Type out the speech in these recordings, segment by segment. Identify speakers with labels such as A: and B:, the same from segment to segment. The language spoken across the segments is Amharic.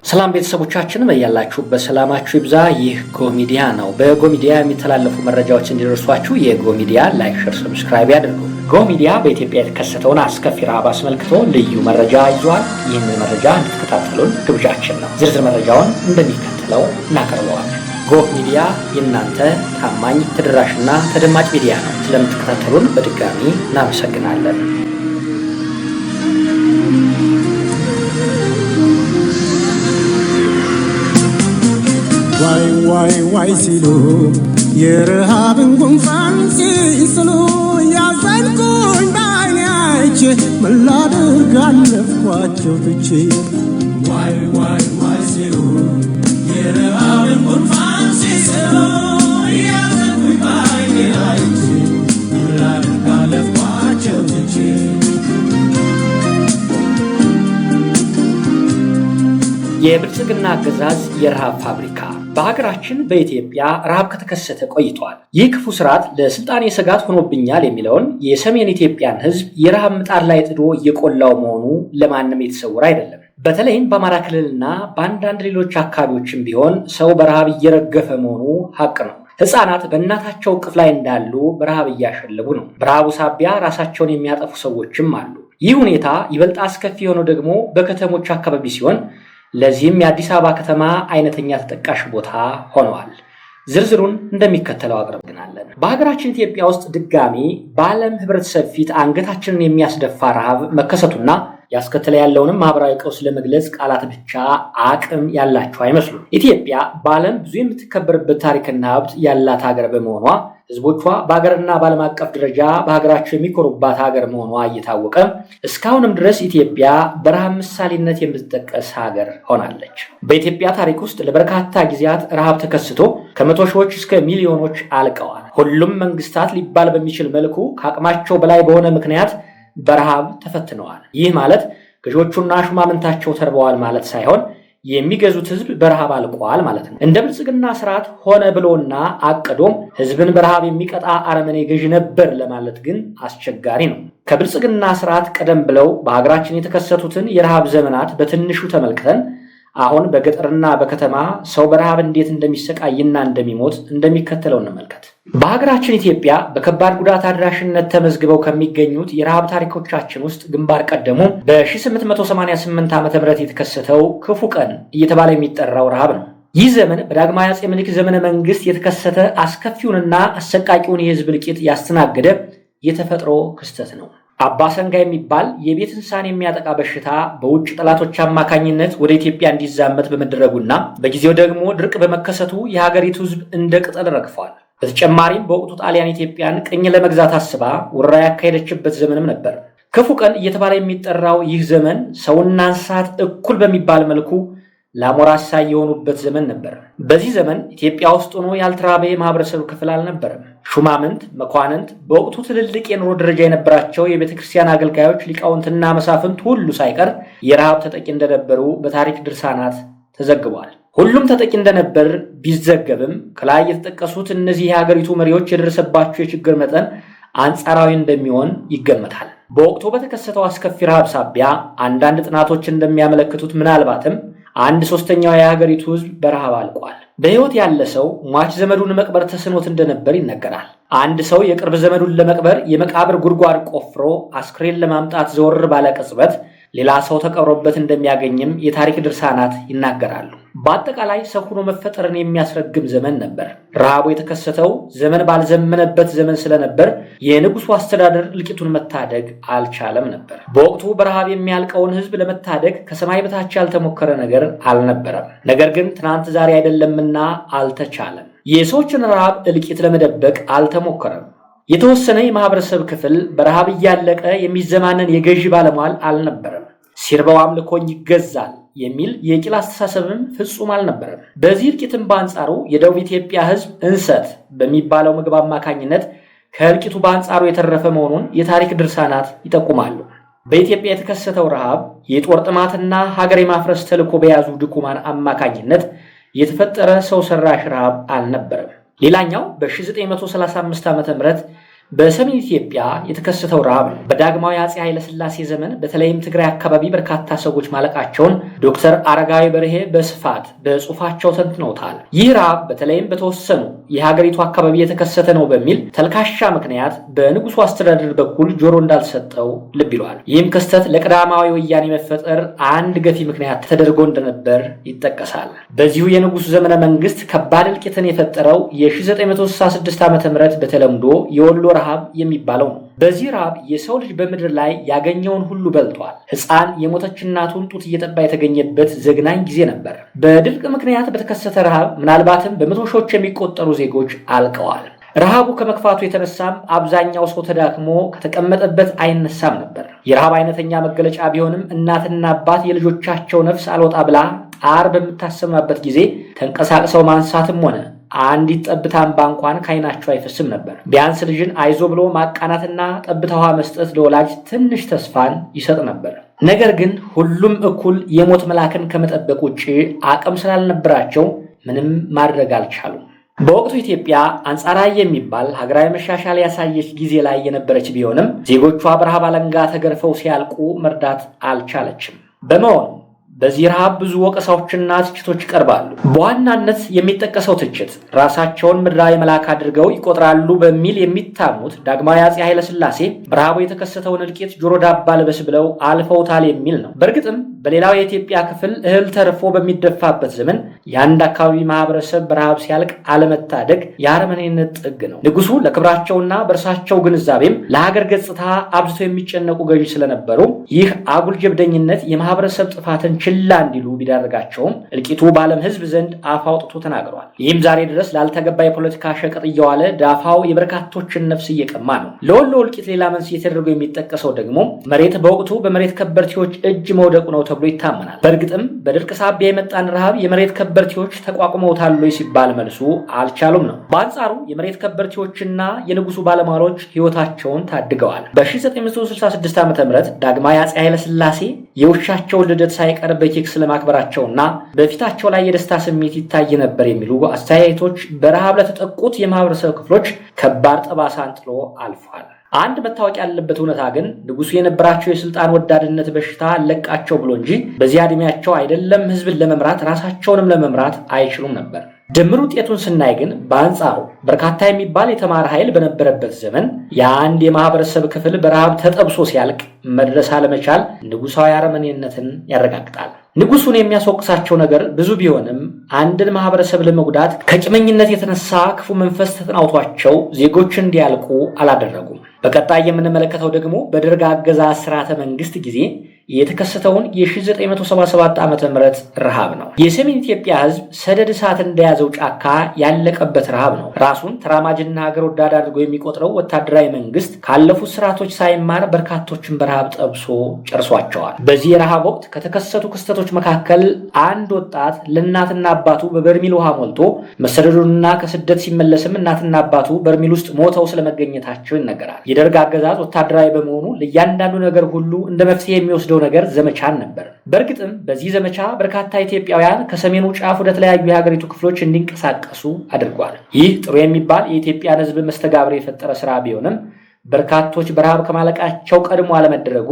A: ሰላም ቤተሰቦቻችን በያላችሁበት ሰላማችሁ ይብዛ። ይህ ጎሚዲያ ነው። በጎሚዲያ የሚተላለፉ መረጃዎች እንዲደርሷችሁ የጎሚዲያ ላይክ፣ ሼር፣ ሰብስክራይብ ያድርጉ። ጎሚዲያ በኢትዮጵያ የተከሰተውን አስከፊ ረሃብ አስመልክቶ ልዩ መረጃ ይዟል። ይህን መረጃ እንድትከታተሉን ግብዣችን ነው። ዝርዝር መረጃውን እንደሚከተለው እናቀርበዋለን። ጎሚዲያ የእናንተ ታማኝ ተደራሽና ተደማጭ ሚዲያ ነው። ስለምትከታተሉን በድጋሚ እናመሰግናለን።
B: ዋይ ሲሉ የረሃብን ጉንፋን ሲስሉ ያዘንኩኝ በዓይኔ አይቼ ምን ላድርግ አለፍኳቸው ትቼ። ዋይ ሲሉ የረሃብን ጉንፋን ሲስሉ ያዘንኩኝ በዓይኔ አይቼ ምን ላድርግ አለፍኳቸው ትቼ።
A: የብልጽግና አገዛዝ የረሃብ ፋብሪካ በሀገራችን በኢትዮጵያ ረሃብ ከተከሰተ ቆይቷል። ይህ ክፉ ስርዓት ለስልጣኔ ስጋት ሆኖብኛል የሚለውን የሰሜን ኢትዮጵያን ሕዝብ የረሃብ ምጣድ ላይ ጥዶ እየቆላው መሆኑ ለማንም የተሰወረ አይደለም። በተለይም በአማራ ክልልና በአንዳንድ ሌሎች አካባቢዎችም ቢሆን ሰው በረሃብ እየረገፈ መሆኑ ሀቅ ነው። ሕፃናት በእናታቸው እቅፍ ላይ እንዳሉ በረሃብ እያሸለቡ ነው። በረሃቡ ሳቢያ ራሳቸውን የሚያጠፉ ሰዎችም አሉ። ይህ ሁኔታ ይበልጥ አስከፊ የሆነው ደግሞ በከተሞች አካባቢ ሲሆን ለዚህም የአዲስ አበባ ከተማ አይነተኛ ተጠቃሽ ቦታ ሆነዋል። ዝርዝሩን እንደሚከተለው አቅርበናለን። በሀገራችን ኢትዮጵያ ውስጥ ድጋሚ በዓለም ህብረተሰብ ፊት አንገታችንን የሚያስደፋ ረሃብ መከሰቱና ያስከተለ ያለውንም ማህበራዊ ቀውስ ለመግለጽ ቃላት ብቻ አቅም ያላቸው አይመስሉም። ኢትዮጵያ በዓለም ብዙ የምትከበርበት ታሪክና ሀብት ያላት ሀገር በመሆኗ ህዝቦቿ በሀገርና በዓለም አቀፍ ደረጃ በሀገራቸው የሚኮሩባት ሀገር መሆኗ እየታወቀ እስካሁንም ድረስ ኢትዮጵያ በረሃብ ምሳሌነት የምትጠቀስ ሀገር ሆናለች። በኢትዮጵያ ታሪክ ውስጥ ለበርካታ ጊዜያት ረሃብ ተከስቶ ከመቶ ሺዎች እስከ ሚሊዮኖች አልቀዋል። ሁሉም መንግስታት ሊባል በሚችል መልኩ ከአቅማቸው በላይ በሆነ ምክንያት በረሃብ ተፈትነዋል። ይህ ማለት ገዢዎቹና ሹማምንታቸው ተርበዋል ማለት ሳይሆን የሚገዙት ህዝብ በረሃብ አልቋል ማለት ነው። እንደ ብልጽግና ስርዓት ሆነ ብሎና አቅዶም ህዝብን በረሃብ የሚቀጣ አረመኔ ገዢ ነበር ለማለት ግን አስቸጋሪ ነው። ከብልጽግና ስርዓት ቀደም ብለው በሀገራችን የተከሰቱትን የረሃብ ዘመናት በትንሹ ተመልክተን አሁን በገጠርና በከተማ ሰው በረሃብ እንዴት እንደሚሰቃይና እንደሚሞት እንደሚከተለው እንመልከት። በሀገራችን ኢትዮጵያ በከባድ ጉዳት አድራሽነት ተመዝግበው ከሚገኙት የረሃብ ታሪኮቻችን ውስጥ ግንባር ቀደሙ በ1888 ዓ.ም የተከሰተው ክፉ ቀን እየተባለ የሚጠራው ረሃብ ነው። ይህ ዘመን በዳግማዊ አፄ ምኒልክ ዘመነ መንግስት የተከሰተ አስከፊውንና አሰቃቂውን የህዝብ እልቂት ያስተናገደ የተፈጥሮ ክስተት ነው። አባሰንጋ የሚባል የቤት እንስሳን የሚያጠቃ በሽታ በውጭ ጠላቶች አማካኝነት ወደ ኢትዮጵያ እንዲዛመት በመደረጉና በጊዜው ደግሞ ድርቅ በመከሰቱ የሀገሪቱ ህዝብ እንደ ቅጠል ረግፏል። በተጨማሪም በወቅቱ ጣሊያን ኢትዮጵያን ቅኝ ለመግዛት አስባ ወረራ ያካሄደችበት ዘመንም ነበር። ክፉ ቀን እየተባለ የሚጠራው ይህ ዘመን ሰውና እንስሳት እኩል በሚባል መልኩ ለአሞራሳ የሆኑበት ዘመን ነበር። በዚህ ዘመን ኢትዮጵያ ውስጥ ሆኖ ያልተራበ የማህበረሰብ ክፍል አልነበረም። ሹማምንት፣ መኳንንት፣ በወቅቱ ትልልቅ የኑሮ ደረጃ የነበራቸው የቤተ ክርስቲያን አገልጋዮች፣ ሊቃውንትና መሳፍንት ሁሉ ሳይቀር የረሃብ ተጠቂ እንደነበሩ በታሪክ ድርሳናት ተዘግቧል። ሁሉም ተጠቂ እንደነበር ቢዘገብም ከላይ የተጠቀሱት እነዚህ የሀገሪቱ መሪዎች የደረሰባቸው የችግር መጠን አንጻራዊ እንደሚሆን ይገመታል። በወቅቱ በተከሰተው አስከፊ ረሃብ ሳቢያ አንዳንድ ጥናቶች እንደሚያመለክቱት ምናልባትም 1/3 የሀገሪቱ ህዝብ በረሃብ አልቋል። በህይወት ያለ ሰው ሟች ዘመዱን መቅበር ተስኖት እንደነበር ይነገራል። አንድ ሰው የቅርብ ዘመዱን ለመቅበር የመቃብር ጉድጓድ ቆፍሮ አስክሬን ለማምጣት ዘወር ባለ ቅጽበት ሌላ ሰው ተቀብሮበት እንደሚያገኝም የታሪክ ድርሳናት ይናገራሉ። በአጠቃላይ ሰው ሆኖ መፈጠርን የሚያስረግም ዘመን ነበር። ረሃቡ የተከሰተው ዘመን ባልዘመነበት ዘመን ስለነበር የንጉሱ አስተዳደር እልቂቱን መታደግ አልቻለም ነበር። በወቅቱ በረሃብ የሚያልቀውን ህዝብ ለመታደግ ከሰማይ በታች ያልተሞከረ ነገር አልነበረም። ነገር ግን ትናንት ዛሬ አይደለምና አልተቻለም። የሰዎችን ረሃብ እልቂት ለመደበቅ አልተሞከረም። የተወሰነ የማህበረሰብ ክፍል በረሃብ እያለቀ የሚዘማነን የገዢ ባለሟል አልነበረም። ሲርበው አምልኮኝ ይገዛል የሚል የቂል አስተሳሰብም ፍጹም አልነበረም። በዚህ እልቂትም በአንጻሩ የደቡብ ኢትዮጵያ ህዝብ እንሰት በሚባለው ምግብ አማካኝነት ከእልቂቱ በአንጻሩ የተረፈ መሆኑን የታሪክ ድርሳናት ይጠቁማሉ። በኢትዮጵያ የተከሰተው ረሃብ የጦር ጥማትና ሀገር የማፍረስ ተልዕኮ በያዙ ድኩማን አማካኝነት የተፈጠረ ሰው ሰራሽ ረሃብ አልነበረም። ሌላኛው በ1935 ዓ.ም በሰሜን ኢትዮጵያ የተከሰተው ረሃብ ነው። በዳግማዊ አፄ ኃይለ ሥላሴ ዘመን በተለይም ትግራይ አካባቢ በርካታ ሰዎች ማለቃቸውን ዶክተር አረጋዊ በርሄ በስፋት በጽሑፋቸው ተንትነውታል። ይህ ረሃብ በተለይም በተወሰኑ የሀገሪቱ አካባቢ የተከሰተ ነው በሚል ተልካሻ ምክንያት በንጉሱ አስተዳደር በኩል ጆሮ እንዳልሰጠው ልብ ይሏል። ይህም ክስተት ለቀዳማዊ ወያኔ መፈጠር አንድ ገፊ ምክንያት ተደርጎ እንደነበር ይጠቀሳል። በዚሁ የንጉሱ ዘመነ መንግስት ከባድ እልቂትን የፈጠረው የ1966 ዓ.ም በተለምዶ የወሎ ረሃብ የሚባለው ነው። በዚህ ረሃብ የሰው ልጅ በምድር ላይ ያገኘውን ሁሉ በልቷል። ሕፃን የሞተች እናቱን ጡት እየጠባ የተገኘበት ዘግናኝ ጊዜ ነበር። በድርቅ ምክንያት በተከሰተ ረሃብ ምናልባትም በመቶ ሺዎች የሚቆጠሩ ዜጎች አልቀዋል። ረሃቡ ከመክፋቱ የተነሳም አብዛኛው ሰው ተዳክሞ ከተቀመጠበት አይነሳም ነበር። የረሃብ አይነተኛ መገለጫ ቢሆንም እናትና አባት የልጆቻቸው ነፍስ አልወጣ ብላ ጣር በምታሰማበት ጊዜ ተንቀሳቅሰው ማንሳትም ሆነ አንዲት ጠብታ እንባ እንኳን ከዓይናቸው አይፈስም ነበር። ቢያንስ ልጅን አይዞ ብሎ ማቃናትና ጠብታ ውሃ መስጠት ለወላጅ ትንሽ ተስፋን ይሰጥ ነበር። ነገር ግን ሁሉም እኩል የሞት መላክን ከመጠበቅ ውጭ አቅም ስላልነበራቸው ምንም ማድረግ አልቻሉም። በወቅቱ ኢትዮጵያ አንጻራዊ የሚባል ሀገራዊ መሻሻል ያሳየች ጊዜ ላይ የነበረች ቢሆንም ዜጎቿ በረሃብ አለንጋ ተገርፈው ሲያልቁ መርዳት አልቻለችም። በመሆኑ በዚህ ረሃብ ብዙ ወቀሳዎችና ትችቶች ይቀርባሉ። በዋናነት የሚጠቀሰው ትችት ራሳቸውን ምድራዊ መልአክ አድርገው ይቆጥራሉ በሚል የሚታሙት ዳግማዊ አፄ ኃይለ ሥላሴ በረሃቡ የተከሰተውን እልቂት ጆሮ ዳባ ልበስ ብለው አልፈውታል የሚል ነው። በእርግጥም በሌላው የኢትዮጵያ ክፍል እህል ተርፎ በሚደፋበት ዘመን የአንድ አካባቢ ማህበረሰብ በረሃብ ሲያልቅ አለመታደግ የአረመኔነት ጥግ ነው። ንጉሱ ለክብራቸውና በእርሳቸው ግንዛቤም ለሀገር ገጽታ አብዝተው የሚጨነቁ ገዢ ስለነበሩ ይህ አጉል ጀብደኝነት የማህበረሰብ ጥፋትን ችላ እንዲሉ ቢዳርጋቸውም እልቂቱ በዓለም ሕዝብ ዘንድ አፍ አውጥቶ ተናግሯል። ይህም ዛሬ ድረስ ላልተገባ የፖለቲካ ሸቀጥ እየዋለ ዳፋው የበርካቶችን ነፍስ እየቀማ ነው። ለወሎ እልቂት ሌላ መንስኤ ተደርጎ የሚጠቀሰው ደግሞ መሬት በወቅቱ በመሬት ከበርቴዎች እጅ መውደቁ ነው ተብሎ ይታመናል። በእርግጥም በድርቅ ሳቢያ የመጣን ረሃብ የመሬት ከበርቴዎች ተቋቁመውታል ሲባል መልሱ አልቻሉም ነው። በአንጻሩ የመሬት ከበርቴዎችና የንጉሱ ባለሟሎች ሕይወታቸውን ታድገዋል። በ1966 ዓ.ም ዳግማዊ አፄ ኃይለ ሥላሴ የውሻቸውን ልደት ሳይቀር በኬክ ስለማክበራቸውና በፊታቸው ላይ የደስታ ስሜት ይታይ ነበር የሚሉ አስተያየቶች በረሃብ ለተጠቁት የማህበረሰብ ክፍሎች ከባድ ጠባሳን ጥሎ አልፏል። አንድ መታወቅ ያለበት እውነታ ግን ንጉሱ የነበራቸው የስልጣን ወዳድነት በሽታ ለቃቸው ብሎ እንጂ በዚያ ዕድሜያቸው አይደለም ህዝብን ለመምራት ራሳቸውንም ለመምራት አይችሉም ነበር። ድምር ውጤቱን ስናይ ግን በአንጻሩ በርካታ የሚባል የተማረ ኃይል በነበረበት ዘመን የአንድ የማህበረሰብ ክፍል በረሃብ ተጠብሶ ሲያልቅ መድረስ አለመቻል ንጉሳዊ አረመኔነትን ያረጋግጣል። ንጉሱን የሚያስወቅሳቸው ነገር ብዙ ቢሆንም አንድን ማህበረሰብ ለመጉዳት ከጭመኝነት የተነሳ ክፉ መንፈስ ተጠናውቷቸው ዜጎች እንዲያልቁ አላደረጉም። በቀጣይ የምንመለከተው ደግሞ በደርግ አገዛዝ ስርዓተ መንግስት ጊዜ የተከሰተውን የ1977 ዓ.ም ረሃብ ነው። የሰሜን ኢትዮጵያ ህዝብ ሰደድ እሳት እንደያዘው ጫካ ያለቀበት ረሃብ ነው። ራሱን ተራማጅና ሀገር ወዳድ አድርጎ የሚቆጥረው ወታደራዊ መንግስት ካለፉት ስርዓቶች ሳይማር በርካቶችን በረሃብ ጠብሶ ጨርሷቸዋል። በዚህ የረሃብ ወቅት ከተከሰቱ ክስተቶች መካከል አንድ ወጣት ለእናትና አባቱ በበርሚል ውሃ ሞልቶ መሰደዱንና ከስደት ሲመለስም እናትና አባቱ በርሚል ውስጥ ሞተው ስለመገኘታቸው ይነገራል። የደርግ አገዛዝ ወታደራዊ በመሆኑ ለእያንዳንዱ ነገር ሁሉ እንደ መፍትሄ የሚወስደው ነገር ዘመቻን ነበር። በእርግጥም በዚህ ዘመቻ በርካታ ኢትዮጵያውያን ከሰሜኑ ጫፍ ወደ ተለያዩ የሀገሪቱ ክፍሎች እንዲንቀሳቀሱ አድርጓል። ይህ ጥሩ የሚባል የኢትዮጵያን ህዝብ መስተጋብር የፈጠረ ስራ ቢሆንም በርካቶች በረሃብ ከማለቃቸው ቀድሞ አለመደረጉ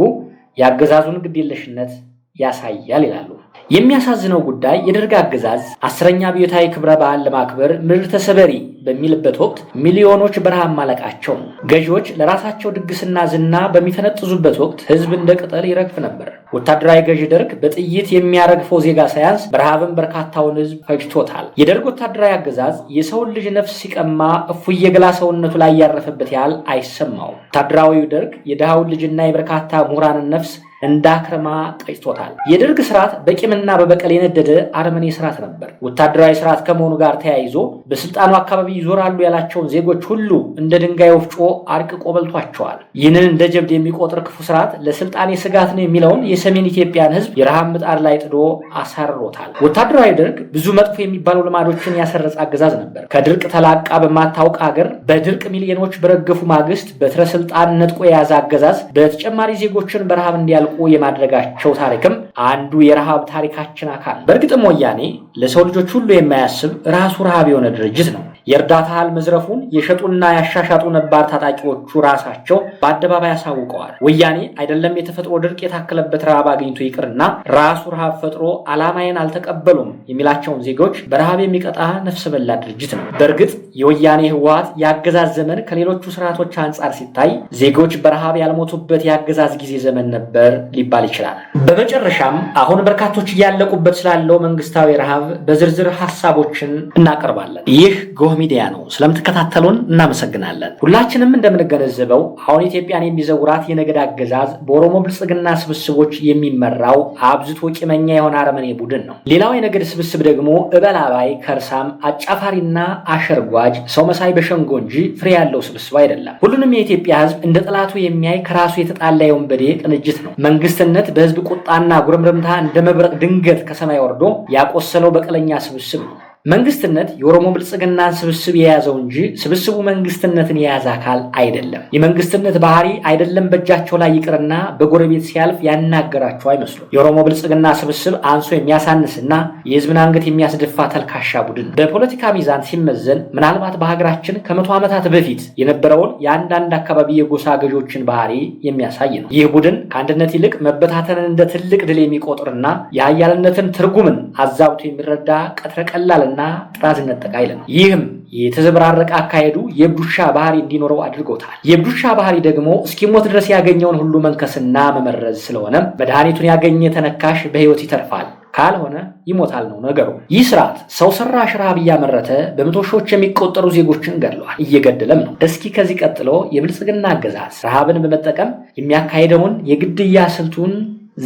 A: የአገዛዙን ግዴለሽነት ያሳያል ይላሉ። የሚያሳዝነው ጉዳይ የደርግ አገዛዝ 10ኛ አብዮታዊ ክብረ በዓል ለማክበር ምድር ተሰበሪ በሚልበት ወቅት ሚሊዮኖች በረሃብ ማለቃቸው ነው። ገዢዎች ለራሳቸው ድግስና ዝና በሚፈነጥዙበት ወቅት ህዝብ እንደ ቅጠል ይረግፍ ነበር። ወታደራዊ ገዢ ደርግ በጥይት የሚያረግፈው ዜጋ ሳያንስ በረሃብን በርካታውን ህዝብ ፈጅቶታል። የደርግ ወታደራዊ አገዛዝ የሰውን ልጅ ነፍስ ሲቀማ እፉዬ ገላ ሰውነቱ ላይ ያረፈበት ያህል አይሰማውም። ወታደራዊው ደርግ የድሃውን ልጅና የበርካታ ምሁራንን ነፍስ እንዳክረማ ቀጭቶታል። የደርግ ስርዓት በቂምና በበቀል የነደደ አረመኔ ስርዓት ነበር። ወታደራዊ ስርዓት ከመሆኑ ጋር ተያይዞ በስልጣኑ አካባቢ ይዞራሉ ያላቸውን ዜጎች ሁሉ እንደ ድንጋይ ወፍጮ አርቅቆ በልቷቸዋል። ይህንን እንደ ጀብድ የሚቆጥር ክፉ ስርዓት ለስልጣኔ ስጋት ነው የሚለውን የሰሜን ኢትዮጵያን ህዝብ የረሃብ ምጣድ ላይ ጥዶ አሳርሮታል። ወታደራዊ ደርግ ብዙ መጥፎ የሚባሉ ልማዶችን ያሰረጸ አገዛዝ ነበር። ከድርቅ ተላቃ በማታውቅ ሀገር በድርቅ ሚሊዮኖች በረገፉ ማግስት በትረ ስልጣን ነጥቆ የያዘ አገዛዝ በተጨማሪ ዜጎችን በረሃብ እንዲያልቁ የማድረጋቸው ታሪክም አንዱ የረሃብ ታሪካችን አካል። በእርግጥም ወያኔ ለሰው ልጆች ሁሉ የማያስብ ራሱ ረሃብ የሆነ ድርጅት ነው። የእርዳታ እህል መዝረፉን የሸጡና ያሻሻጡ ነባር ታጣቂዎቹ ራሳቸው በአደባባይ ያሳውቀዋል። ወያኔ አይደለም የተፈጥሮ ድርቅ የታከለበት ረሃብ አግኝቶ ይቅርና ራሱ ረሃብ ፈጥሮ ዓላማዬን አልተቀበሉም የሚላቸውን ዜጎች በረሃብ የሚቀጣ ነፍስ በላ ድርጅት ነው። በእርግጥ የወያኔ ህወሓት የአገዛዝ ዘመን ከሌሎቹ ስርዓቶች አንጻር ሲታይ ዜጎች በረሃብ ያልሞቱበት የአገዛዝ ጊዜ ዘመን ነበር ሊባል ይችላል። በመጨረሻም አሁን በርካቶች እያለቁበት ስላለው መንግስታዊ ረሃብ በዝርዝር ሀሳቦችን እናቀርባለን። ይህ ጎህ ሚዲያ ነው። ስለምትከታተሉን እናመሰግናለን። ሁላችንም እንደምንገነዘበው አሁን ኢትዮጵያን የሚዘውራት የነገድ አገዛዝ በኦሮሞ ብልጽግና ስብስቦች የሚመራው አብዝቶ ቂመኛ የሆነ አረመኔ ቡድን ነው። ሌላው የነገድ ስብስብ ደግሞ እበላባይ፣ ከርሳም፣ አጫፋሪና አሸርጓጅ ሰው መሳይ በሸንጎ እንጂ ፍሬ ያለው ስብስብ አይደለም። ሁሉንም የኢትዮጵያ ህዝብ እንደ ጠላቱ የሚያይ ከራሱ የተጣላ የወንበዴ ቅንጅት ነው። መንግስትነት በህዝብ ቁጣና ጉርምርምታ እንደ መብረቅ ድንገት ከሰማይ ወርዶ ያቆሰለው በቀለኛ ስብስብ ነው። መንግስትነት የኦሮሞ ብልጽግናን ስብስብ የያዘው እንጂ ስብስቡ መንግስትነትን የያዘ አካል አይደለም። የመንግስትነት ባህሪ አይደለም በእጃቸው ላይ ይቅርና በጎረቤት ሲያልፍ ያናገራቸው አይመስሉም። የኦሮሞ ብልጽግና ስብስብ አንሶ የሚያሳንስና የህዝብን አንገት የሚያስደፋ ተልካሻ ቡድን። በፖለቲካ ሚዛን ሲመዘን ምናልባት በሀገራችን ከ100 ዓመታት በፊት የነበረውን የአንዳንድ አካባቢ የጎሳ ገዢዎችን ባህሪ የሚያሳይ ነው። ይህ ቡድን ከአንድነት ይልቅ መበታተንን እንደ ትልቅ ድል የሚቆጥርና የሀያልነትን ትርጉምን አዛብቶ የሚረዳ ቀትረ ቀላል እና ጥራዝ ነጠቅ ኃይል ነው። ይህም የተዘበራረቀ አካሄዱ የብዱሻ ባህሪ እንዲኖረው አድርጎታል። የብዱሻ ባህሪ ደግሞ እስኪሞት ድረስ ያገኘውን ሁሉ መንከስና መመረዝ ስለሆነ መድኃኒቱን ያገኘ ተነካሽ በህይወት ይተርፋል፣ ካልሆነ ይሞታል ነው ነገሩ። ይህ ስርዓት ሰው ሰራሽ ረሃብ እያመረተ በመቶ ሺዎች የሚቆጠሩ ዜጎችን ገድሏል፣ እየገደለም ነው። እስኪ ከዚህ ቀጥሎ የብልጽግና አገዛዝ ረሃብን በመጠቀም የሚያካሄደውን የግድያ ስልቱን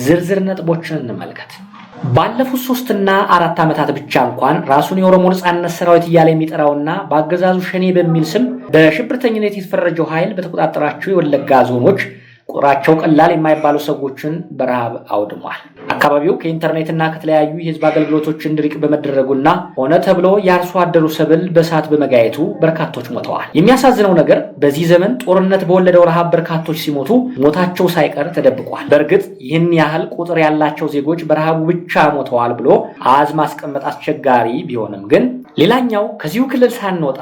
A: ዝርዝር ነጥቦችን እንመልከት። ባለፉት 3 እና 4 ዓመታት ብቻ እንኳን ራሱን የኦሮሞ ነጻነት ሰራዊት እያለ የሚጠራውና በአገዛዙ ሸኔ በሚል ስም በሽብርተኝነት የተፈረጀው ኃይል በተቆጣጠራቸው የወለጋ ዞኖች ቁጥራቸው ቀላል የማይባሉ ሰዎችን በረሃብ አውድሟል። አካባቢው ከኢንተርኔትና ከተለያዩ የህዝብ አገልግሎቶች እንዲርቅ በመደረጉና ሆነ ተብሎ የአርሶ አደሩ ሰብል በእሳት በመጋየቱ በርካቶች ሞተዋል። የሚያሳዝነው ነገር በዚህ ዘመን ጦርነት በወለደው ረሃብ በርካቶች ሲሞቱ ሞታቸው ሳይቀር ተደብቋል። በእርግጥ ይህን ያህል ቁጥር ያላቸው ዜጎች በረሃቡ ብቻ ሞተዋል ብሎ አሃዝ ማስቀመጥ አስቸጋሪ ቢሆንም ግን ሌላኛው ከዚሁ ክልል ሳንወጣ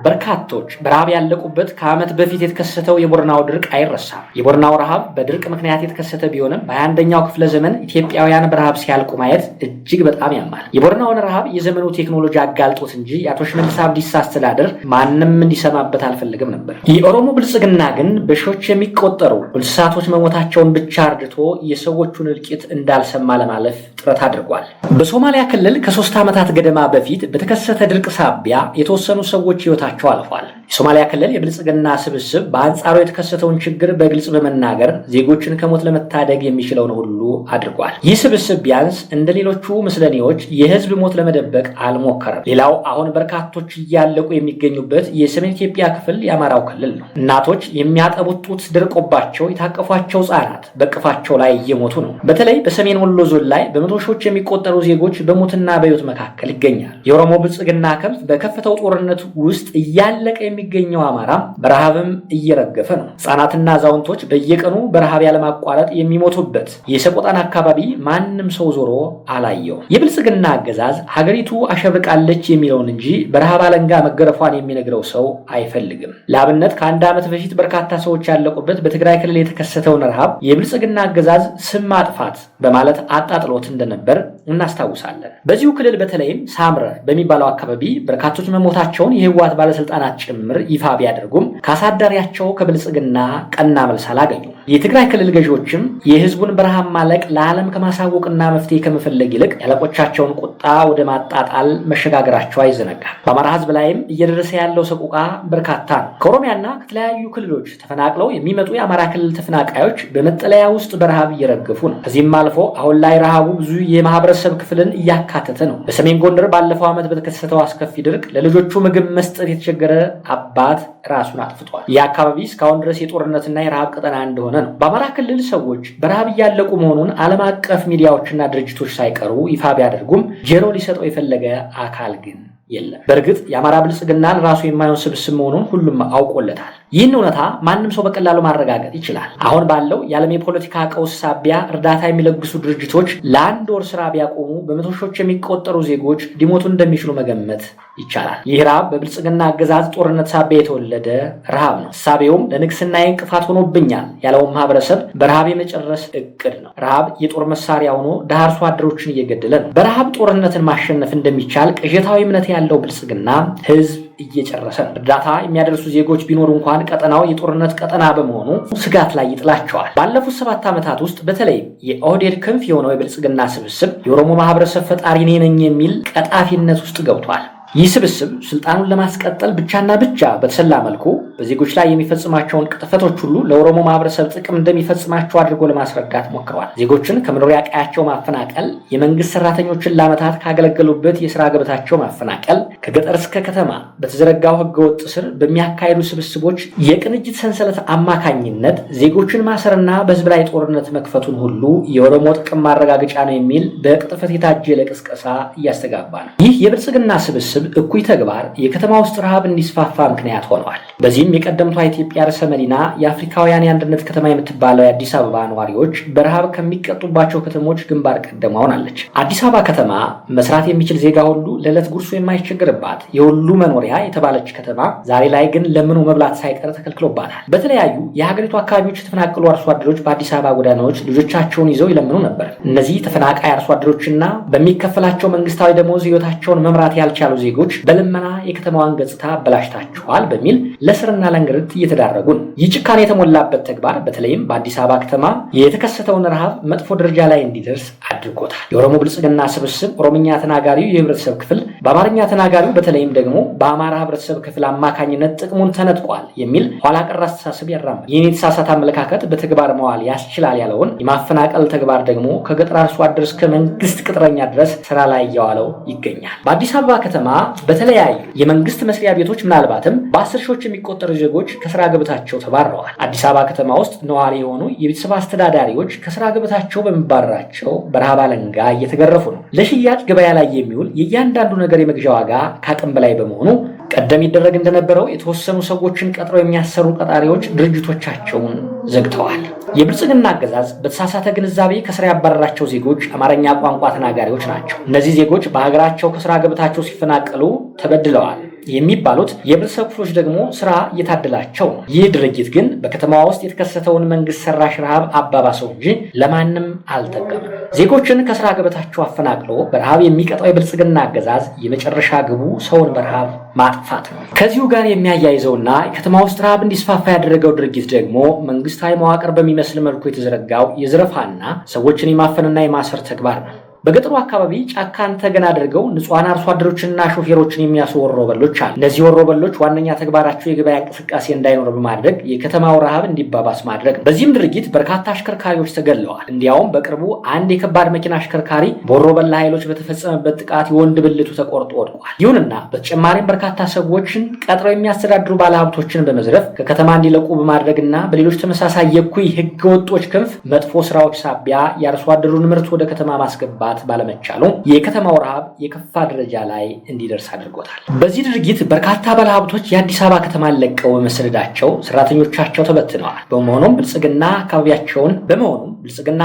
A: በርካቶች በረሃብ ያለቁበት ከዓመት በፊት የተከሰተው የቦረናው ድርቅ አይረሳም። የቦረናው ረሃብ በድርቅ ምክንያት የተከሰተ ቢሆንም በ21ኛው ክፍለ ዘመን ኢትዮጵያውያን በረሃብ ሲያልቁ ማየት እጅግ በጣም ያማል። የቦረናውን ረሃብ የዘመኑ ቴክኖሎጂ አጋልጦት እንጂ የአቶ ሽመልስ አብዲሳ አስተዳደር ማንም እንዲሰማበት አልፈልግም ነበር። የኦሮሞ ብልጽግና ግን በሺዎች የሚቆጠሩ እንስሳቶች መሞታቸውን ብቻ አርድቶ የሰዎቹን እልቂት እንዳልሰማ ለማለፍ ጥረት አድርጓል። በሶማሊያ ክልል ከ3 ዓመታት ገደማ በፊት በተከሰተ ድርቅ ሳቢያ የተወሰኑ ሰዎች ህይወታቸው አልፏል። የሶማሊያ ክልል የብልጽግና ስብስብ በአንጻሩ የተከሰተውን ችግር በግልጽ በመናገር ዜጎችን ከሞት ለመታደግ የሚችለውን ሁሉ አድርጓል። ይህ ስብስብ ቢያንስ እንደ ሌሎቹ ምስለኔዎች የህዝብ ሞት ለመደበቅ አልሞከረም። ሌላው አሁን በርካቶች እያለቁ የሚገኙበት የሰሜን ኢትዮጵያ ክፍል የአማራው ክልል ነው። እናቶች የሚያጠቡት ጡት ደርቆባቸው የታቀፏቸው ህጻናት በቅፋቸው ላይ እየሞቱ ነው። በተለይ በሰሜን ወሎ ዞን ላይ በመቶ ሺዎች የሚቆጠሩ ዜጎች በሞትና በህይወት መካከል ይገኛል። የኦሮሞ ብልጽግና ክንፍ በከፈተው ጦርነት ውስጥ እያለቀ የሚገኘው አማራ በረሃብም እየረገፈ ነው። ህጻናትና አዛውንቶች በየቀኑ በረሃብ ያለማቋረጥ የሚሞቱበት የሰቆጣን አካባቢ ማንም ሰው ዞሮ አላየው። የብልጽግና አገዛዝ ሀገሪቱ አሸብርቃለች የሚለውን እንጂ በረሃብ አለንጋ መገረፏን የሚነግረው ሰው አይፈልግም። ለአብነት ከ1 ዓመት በፊት በርካታ ሰዎች ያለቁበት በትግራይ ክልል የተከሰተውን ረሃብ የብልጽግና አገዛዝ ስም ማጥፋት በማለት አጣጥሎት እንደነበር እናስታውሳለን። በዚሁ ክልል በተለይም ሳምረ በሚባለው አካባቢ በርካቶች መሞታቸውን የህወሓት ባለስልጣናት ጭምር ይፋ ቢያደርጉም ካሳዳሪያቸው ከብልጽግና ቀና መልስ አላገኙም። የትግራይ ክልል ገዢዎችም የህዝቡን በረሃብ ማለቅ ለዓለም ከማሳወቅና መፍትሄ ከመፈለግ ይልቅ ያለቆቻቸውን ቁጣ ወደ ማጣጣል መሸጋገራቸው አይዘነጋም። በአማራ ህዝብ ላይም እየደረሰ ያለው ሰቆቃ በርካታ ነው። ከኦሮሚያና ከተለያዩ ክልሎች ተፈናቅለው የሚመጡ የአማራ ክልል ተፈናቃዮች በመጠለያ ውስጥ በረሃብ እየረገፉ ነው። ከዚህም አልፎ አሁን ላይ ረሃቡ ብዙ የማህበረሰብ ክፍልን እያካተተ ነው። በሰሜን ጎንደር ባለፈው ዓመት በተከሰተው አስከፊ ድርቅ ለልጆቹ ምግብ መስጠት የተቸገረ አባት ራሱን አጥፍቷል። ይህ አካባቢ እስካሁን ድረስ የጦርነትና የረሃብ ቀጠና እንደሆነ ነው። በአማራ ክልል ሰዎች በረሃብ እያለቁ መሆኑን ዓለም አቀፍ ሚዲያዎችና ድርጅቶች ሳይቀሩ ይፋ ቢያደርጉም ጆሮ ሊሰጠው የፈለገ አካል ግን የለም። በእርግጥ የአማራ ብልጽግናን ራሱ የማይሆን ስብስብ መሆኑን ሁሉም አውቆለታል። ይህን እውነታ ማንም ሰው በቀላሉ ማረጋገጥ ይችላል። አሁን ባለው የዓለም የፖለቲካ ቀውስ ሳቢያ እርዳታ የሚለግሱ ድርጅቶች ለአንድ ወር ስራ ቢያቆሙ በመቶ ሺዎች የሚቆጠሩ ዜጎች ሊሞቱ እንደሚችሉ መገመት ይቻላል። ይህ ረሃብ በብልጽግና አገዛዝ ጦርነት ሳቢያ የተወለደ ረሃብ ነው። እሳቤውም ለንግስና እንቅፋት ሆኖብኛል ያለውን ማህበረሰብ በረሃብ የመጨረስ እቅድ ነው። ረሃብ የጦር መሳሪያ ሆኖ ድሃ አርሶ አደሮችን እየገደለ ነው። በረሃብ ጦርነትን ማሸነፍ እንደሚቻል ቅዠታዊ እምነት ያለው ብልጽግና ህዝብ እየጨረሰ ነው። እርዳታ የሚያደርሱ ዜጎች ቢኖሩ እንኳን ቀጠናው የጦርነት ቀጠና በመሆኑ ስጋት ላይ ይጥላቸዋል። ባለፉት 7 ዓመታት ውስጥ በተለይም የኦህዴድ ክንፍ የሆነው የብልጽግና ስብስብ የኦሮሞ ማህበረሰብ ፈጣሪ እኔ ነኝ የሚል ቀጣፊነት ውስጥ ገብቷል። ይህ ስብስብ ስልጣኑን ለማስቀጠል ብቻና ብቻ በተሰላ መልኩ በዜጎች ላይ የሚፈጽማቸውን ቅጥፈቶች ሁሉ ለኦሮሞ ማህበረሰብ ጥቅም እንደሚፈጽማቸው አድርጎ ለማስረዳት ሞክረዋል። ዜጎችን ከመኖሪያ ቀያቸው ማፈናቀል፣ የመንግስት ሰራተኞችን ለዓመታት ካገለገሉበት የስራ ገበታቸው ማፈናቀል፣ ከገጠር እስከ ከተማ በተዘረጋው ህገወጥ ስር በሚያካሄዱ ስብስቦች የቅንጅት ሰንሰለት አማካኝነት ዜጎችን ማሰርና በህዝብ ላይ ጦርነት መክፈቱን ሁሉ የኦሮሞ ጥቅም ማረጋገጫ ነው የሚል በቅጥፈት የታጀለ ቅስቀሳ እያስተጋባ ነው። ይህ የብልጽግና ስብስብ እኩይ ተግባር የከተማ ውስጥ ረሃብ እንዲስፋፋ ምክንያት ሆነዋል። በዚህም የቀደምቷ ኢትዮጵያ ርዕሰ መዲና የአፍሪካውያን የአንድነት ከተማ የምትባለው የአዲስ አበባ ነዋሪዎች በረሃብ ከሚቀጡባቸው ከተሞች ግንባር ቀደም ሆናለች። አዲስ አበባ ከተማ መስራት የሚችል ዜጋ ሁሉ ለዕለት ጉርሱ የማይቸግርባት የሁሉ መኖሪያ የተባለች ከተማ ዛሬ ላይ ግን ለምኑ መብላት ሳይቀር ተከልክሎባታል። በተለያዩ የሀገሪቱ አካባቢዎች የተፈናቀሉ አርሶ አደሮች በአዲስ አበባ ጎዳናዎች ልጆቻቸውን ይዘው ይለምኑ ነበር። እነዚህ ተፈናቃይ አርሶ አደሮችና በሚከፈላቸው መንግስታዊ ደሞዝ ህይወታቸውን መምራት ያልቻሉ ዜጎች በልመና የከተማዋን ገጽታ አበላሽታቸዋል በሚል ለስርና ለእንግልት እየተዳረጉ ነው። ይህ ጭካኔ የተሞላበት ተግባር በተለይም በአዲስ አበባ ከተማ የተከሰተውን ረሃብ መጥፎ ደረጃ ላይ እንዲደርስ አድርጎታል። የኦሮሞ ብልጽግና ስብስብ ኦሮምኛ ተናጋሪው የህብረተሰብ ክፍል በአማርኛ ተናጋሪው በተለይም ደግሞ በአማራ ህብረተሰብ ክፍል አማካኝነት ጥቅሙን ተነጥቋል የሚል ኋላ ቀር አስተሳሰብ ያራምዳል። ይህን የተሳሳተ አመለካከት በተግባር መዋል ያስችላል ያለውን የማፈናቀል ተግባር ደግሞ ከገጠር አርሶ አደር እስከ መንግስት ቅጥረኛ ድረስ ስራ ላይ እያዋለው ይገኛል። በአዲስ አበባ ከተማ በተለያዩ የመንግስት መስሪያ ቤቶች ምናልባትም በ10 ሺዎች የሚቆጠሩ ዜጎች ከስራ ገበታቸው ተባረዋል። አዲስ አበባ ከተማ ውስጥ ነዋሪ የሆኑ የቤተሰብ አስተዳዳሪዎች ከስራ ገበታቸው በመባረራቸው በረሃብ አለንጋ እየተገረፉ ነው። ለሽያጭ ገበያ ላይ የሚውል የእያንዳንዱ ነገር የመግዣ ዋጋ ከአቅም በላይ በመሆኑ ቀደም ይደረግ እንደነበረው የተወሰኑ ሰዎችን ቀጥረው የሚያሰሩ ቀጣሪዎች ድርጅቶቻቸውን ዘግተዋል። የብልጽግና አገዛዝ በተሳሳተ ግንዛቤ ከስራ ያባረራቸው ዜጎች አማርኛ ቋንቋ ተናጋሪዎች ናቸው። እነዚህ ዜጎች በሀገራቸው ከስራ ገበታቸው ሲፈናቀሉ ተበድለዋል የሚባሉት የህብረተሰብ ክፍሎች ደግሞ ስራ እየታደላቸው ነው። ይህ ድርጊት ግን በከተማዋ ውስጥ የተከሰተውን መንግስት ሰራሽ ረሃብ አባባሰው እንጂ ለማንም አልጠቀምም። ዜጎችን ከስራ ገበታቸው አፈናቅሎ በረሃብ የሚቀጣው የብልጽግና አገዛዝ የመጨረሻ ግቡ ሰውን በረሃብ ማጥፋት ነው። ከዚሁ ጋር የሚያያይዘውና የከተማ ውስጥ ረሃብ እንዲስፋፋ ያደረገው ድርጊት ደግሞ መንግስታዊ መዋቅር በሚመስል መልኩ የተዘረጋው የዘረፋና ሰዎችን የማፈንና የማሰር ተግባር ነው። በገጠሩ አካባቢ ጫካን ተገን አድርገው ንጹሃን አርሶ አደሮችንና ሾፌሮችን የሚያስሩ ወሮበሎች አሉ። እነዚህ ወሮበሎች ዋነኛ ተግባራቸው የገበያ እንቅስቃሴ እንዳይኖር በማድረግ የከተማው ረሃብ እንዲባባስ ማድረግ ነው። በዚህም ድርጊት በርካታ አሽከርካሪዎች ተገድለዋል። እንዲያውም በቅርቡ አንድ የከባድ መኪና አሽከርካሪ በወሮበላ ኃይሎች በተፈጸመበት ጥቃት የወንድ ብልቱ ተቆርጦ ወድቋል። ይሁንና በተጨማሪም በርካታ ሰዎችን ቀጥረው የሚያስተዳድሩ ባለሀብቶችን በመዝረፍ ከከተማ እንዲለቁ በማድረግና በሌሎች ተመሳሳይ የኩይ ህገ ወጦች ክንፍ መጥፎ ስራዎች ሳቢያ የአርሶ አደሩን ምርት ወደ ከተማ ማስገባት ባለመቻሉ የከተማው ረሃብ የከፋ ደረጃ ላይ እንዲደርስ አድርጎታል። በዚህ ድርጊት በርካታ ባለሀብቶች የአዲስ አበባ ከተማን ለቀው በመሰደዳቸው ሰራተኞቻቸው ተበትነዋል። በመሆኑም ብልጽግና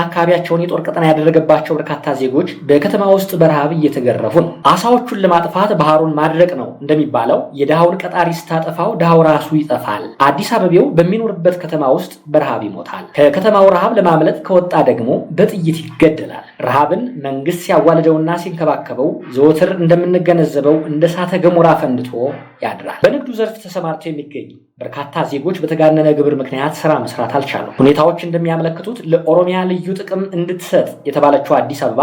A: አካባቢያቸውን የጦር ቀጠና ያደረገባቸው በርካታ ዜጎች በከተማ ውስጥ በረሃብ እየተገረፉ ነው። አሳዎቹን ለማጥፋት ባህሩን ማድረቅ ነው እንደሚባለው የድሃውን ቀጣሪ ስታጠፋው ድሃው ራሱ ይጠፋል። አዲስ አበቤው በሚኖርበት ከተማ ውስጥ በረሃብ ይሞታል። ከከተማው ረሃብ ለማምለጥ ከወጣ ደግሞ በጥይት ይገደላል። ረሃብን መንግስት ሲያዋልደውና ሲንከባከበው ዘወትር እንደምንገነዘበው እንደ እሳተ ገሞራ ፈንድቶ ያድራል። በንግዱ ዘርፍ ተሰማርተው የሚገኙ በርካታ ዜጎች በተጋነነ ግብር ምክንያት ስራ መስራት አልቻሉም። ሁኔታዎች እንደሚያመለክቱት ለኦሮሚያ ልዩ ጥቅም እንድትሰጥ የተባለችው አዲስ አበባ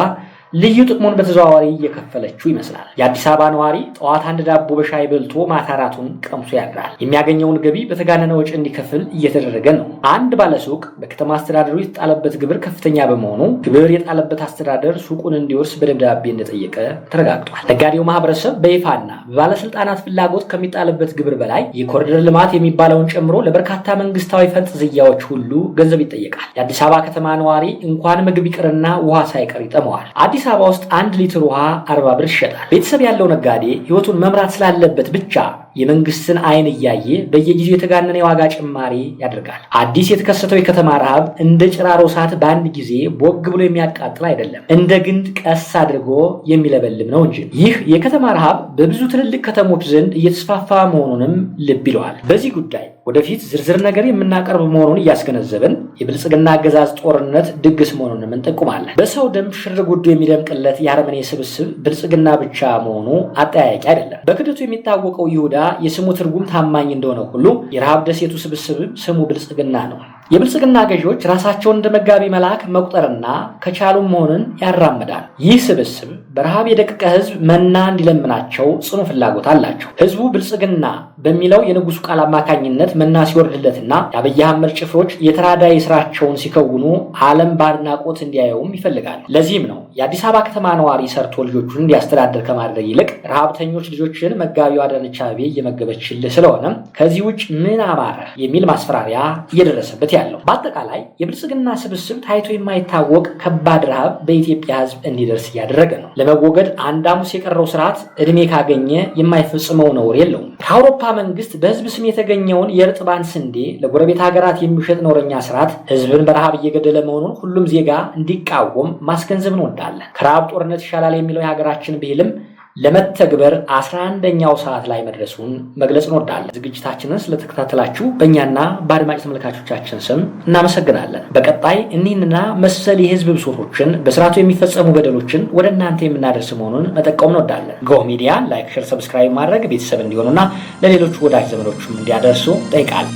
A: ልዩ ጥቅሙን በተዘዋዋሪ እየከፈለችው ይመስላል። የአዲስ አበባ ነዋሪ ጠዋት አንድ ዳቦ በሻይ በልቶ ማታ ራቱን ቀምሶ ያድራል። የሚያገኘውን ገቢ በተጋነነ ወጪ እንዲከፍል እየተደረገ ነው። አንድ ባለሱቅ በከተማ አስተዳደሩ የተጣለበት ግብር ከፍተኛ በመሆኑ ግብር የጣለበት አስተዳደር ሱቁን እንዲወርስ በደብዳቤ እንደጠየቀ ተረጋግጧል። ነጋዴው ማህበረሰብ በይፋና በባለስልጣናት ፍላጎት ከሚጣልበት ግብር በላይ የኮሪደር ልማት የሚባለውን ጨምሮ ለበርካታ መንግስታዊ ፈንጠዝያዎች ሁሉ ገንዘብ ይጠየቃል። የአዲስ አበባ ከተማ ነዋሪ እንኳን ምግብ ይቅርና ውሃ ሳይቀር ይጠመዋል። አዲስ አበባ ውስጥ 1 ሊትር ውሃ 40 ብር ይሸጣል። ቤተሰብ ያለው ነጋዴ ህይወቱን መምራት ስላለበት ብቻ የመንግስትን አይን እያየ በየጊዜው የተጋነነ የዋጋ ጭማሪ ያደርጋል። አዲስ የተከሰተው የከተማ ረሃብ እንደ ጭራሮ እሳት በአንድ ጊዜ ቦግ ብሎ የሚያቃጥል አይደለም፣ እንደ ግንድ ቀስ አድርጎ የሚለበልም ነው እንጂ። ይህ የከተማ ረሃብ በብዙ ትልልቅ ከተሞች ዘንድ እየተስፋፋ መሆኑንም ልብ ይለዋል። በዚህ ጉዳይ ወደፊት ዝርዝር ነገር የምናቀርብ መሆኑን እያስገነዘብን የብልጽግና አገዛዝ ጦርነት ድግስ መሆኑንም እንጠቁማለን። በሰው ደም ሽር ጉዱ የሚደምቅለት የአረመኔ ስብስብ ብልጽግና ብቻ መሆኑ አጠያያቂ አይደለም። በክደቱ የሚታወቀው ይሁዳ የስሙ ትርጉም ታማኝ እንደሆነ ሁሉ የረሃብ ደሴቱ ስብስብ ስሙ ብልጽግና ነው። የብልጽግና ገዢዎች ራሳቸውን እንደ መጋቢ መልአክ መቁጠርና ከቻሉም መሆንን ያራምዳል። ይህ ስብስብ በረሃብ የደቀቀ ህዝብ መና እንዲለምናቸው ጽኑ ፍላጎት አላቸው። ህዝቡ ብልጽግና በሚለው የንጉሱ ቃል አማካኝነት መና ሲወርድለትና የአብይ አህመድ ጭፍሮች የተራዳይ ስራቸውን ሲከውኑ ዓለም በአድናቆት እንዲያየውም ይፈልጋሉ። ለዚህም ነው የአዲስ አበባ ከተማ ነዋሪ ሰርቶ ልጆቹን እንዲያስተዳድር ከማድረግ ይልቅ ረሃብተኞች ልጆችን መጋቢው አዳነች አቤቤ እየመገበችልህ ስለሆነ ከዚህ ውጭ ምን አማረ የሚል ማስፈራሪያ እየደረሰበት ያለው። በአጠቃላይ የብልጽግና ስብስብ ታይቶ የማይታወቅ ከባድ ረሃብ በኢትዮጵያ ህዝብ እንዲደርስ እያደረገ ነው። ለመወገድ አንድ ሐሙስ የቀረው ስርዓት እድሜ ካገኘ የማይፈጽመው ነውር የለውም። ከአውሮፓ መንግስት በህዝብ ስም የተገኘውን የእርጥባን ስንዴ ለጎረቤት ሀገራት የሚሸጥ ነውረኛ ስርዓት ህዝብን በረሃብ እየገደለ መሆኑን ሁሉም ዜጋ እንዲቃወም ማስገንዘብ እንወዳለን። ከረሃብ ጦርነት ይሻላል የሚለው የሀገራችን ብሂልም ለመተግበር 11ኛው ሰዓት ላይ መድረሱን መግለጽ እንወዳለን። ዝግጅታችንን ስለተከታተላችሁ በእኛና በአድማጭ ተመልካቾቻችን ስም እናመሰግናለን። በቀጣይ እኒህንና መሰል የህዝብ ብሶቶችን በስርዓቱ የሚፈጸሙ በደሎችን ወደ እናንተ የምናደርስ መሆኑን መጠቆም እንወዳለን። ጎህ ሚዲያ ላይክ፣ ሼር፣ ሰብስክራይብ ማድረግ ቤተሰብ እንዲሆኑና ለሌሎች ወዳጅ ዘመዶችም እንዲያደርሱ ጠይቃል።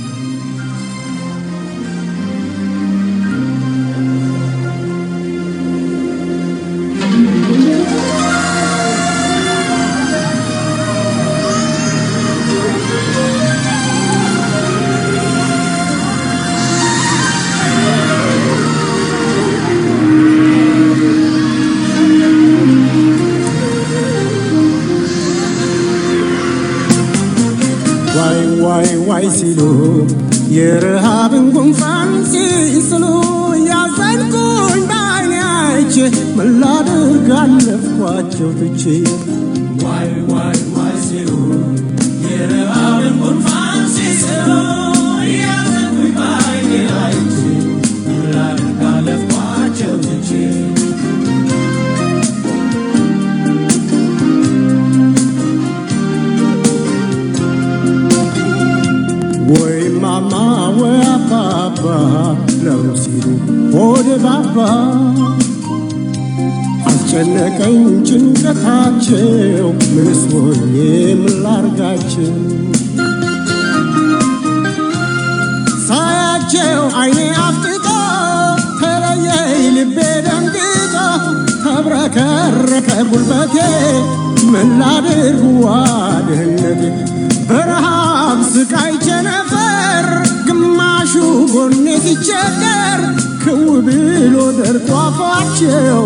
B: ዋይ ሲሉ የረሃብን ጉንፋን ሲስሉ ያዘንኩኝ በዓይኔ አይቼ ምን ላድርግ አለፍኳቸው ትቼ። ዋይ ሲሉ የረሃብን ጉንፋን ሲስሉ ያዘንኩኝ በዓይኔ አይቼ ምን ላድርግ አለፍኳቸው ትቼ። ወይ ማማ ወይ አባባ ነው ሲሉ ሆዴ ባባ አስጨነቀኝ ጭንቀታቸው ምንስ ሆኜ ምን ላርጋቸው። ሳያቸው አይኔ አፍጥጦ ተለየኝ ልቤ ደንግጦ ተብረከረከ ጉልበቴ ምን ላድርግ ዋድህነቴ። በረሃብ ስቃይ ቸነፈር ግማሹ ጎኔ ሲቸገር ክው ብሎ ደርቆ አፋቸው